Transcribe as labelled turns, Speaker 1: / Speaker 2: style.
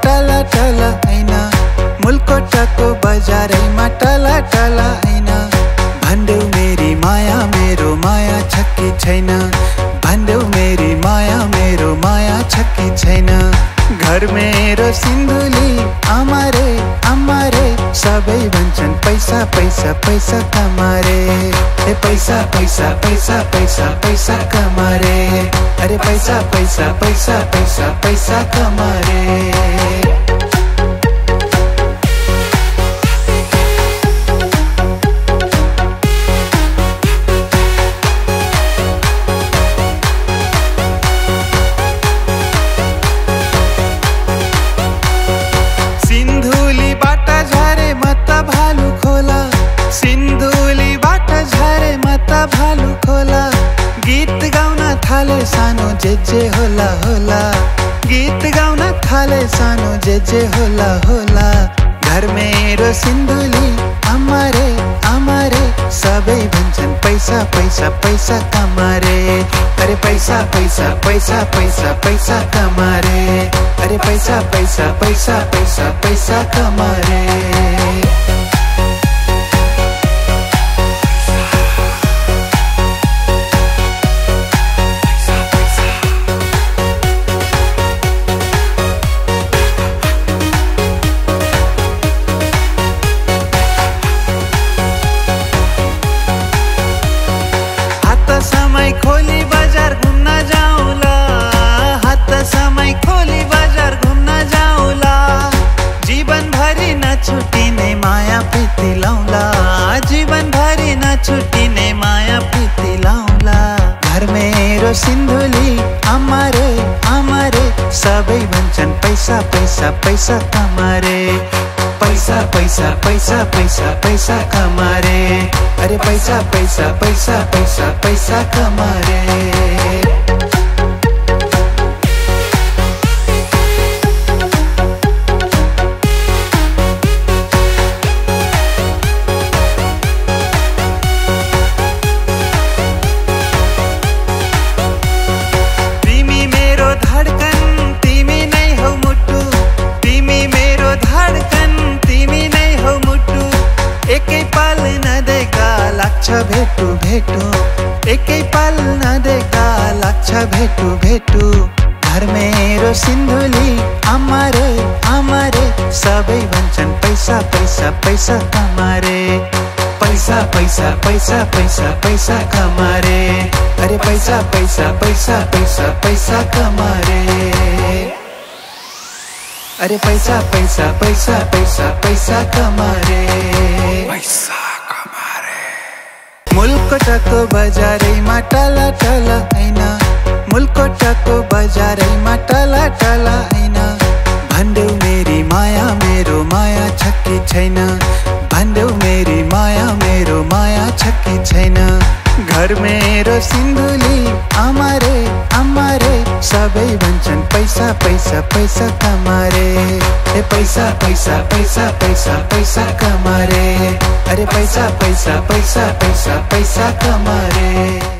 Speaker 1: टला टला ऐन मुलकोटको बजारैमा टला टला ऐन भन्देऊ मेरी माया मेरो माया छक्की छैन भन्देऊ मेरी माया मेरो माया छक्की छैन घर मेरो सिन्धुली आमारे आमारे सबै भन्छन् पैसा पैसा पैसा कमारे ए पैसा पैसा पैसा पैसा पैसा कमारे अरे पैसा पैसा पैसा पैसा पैसा कमारे भालु खोला गीत गाउन थाले सानो जे होला होला गीत गाउन थाले सानो जे होला होला घर मेरो सिन्धुली आमारे आमारे सबै भन्छन् पैसा पैसा पैसा कमारे अरे पैसा पैसा पैसा पैसा पैसा कमारे अरे पैसा पैसा पैसा पैसा पैसा कमारे समय खोली बजार घुम्न जाऊला हात समय खोली बजार घुम्न जाऊला जीवन भरि नछुटिने माया प्रीति लाउला जीवन भरि नछुटिने माया प्रीति लाउला घर मेरो सिन्धुली आमारे आमारे सबै भन्छन् पैसा पैसा पैसा कमारे पैसा पैसा पैसा पैसा पैसा कमारे अरे पैसा पैसा पैसा पैसा पैसा कमारे भेटू भेटू एकै पल नदेखा लाग्छ भेटू भेटू घर मेरो सिन्धुली आमारे आमारे सबै भन्छन् पैसा पैसा पैसा कमारे पैसा पैसा पैसा पैसा पैसा कमारे अरे पैसा पैसा पैसा पैसा पैसा कमारे अरे पैसा पैसा पैसा पैसा पैसा कमारे पैसा मुलकोटको बजारैमा टला टला ऐन मुलकोटको बजारैमा टला टला ऐन भन्देऊ मेरी माया मेरो माया छक्की छैन भन्देऊ मेरी माया मेरो माया छक्की छैन घर मेरो सिन्धुली आमारे आमारे सबै भन्छन् पैसा पैसा पैसा कमारे ए पैसा पैसा पैसा पैसा पैसा कमारे अरे पैसा पैसा पैसा पैसा पैसा कमारे।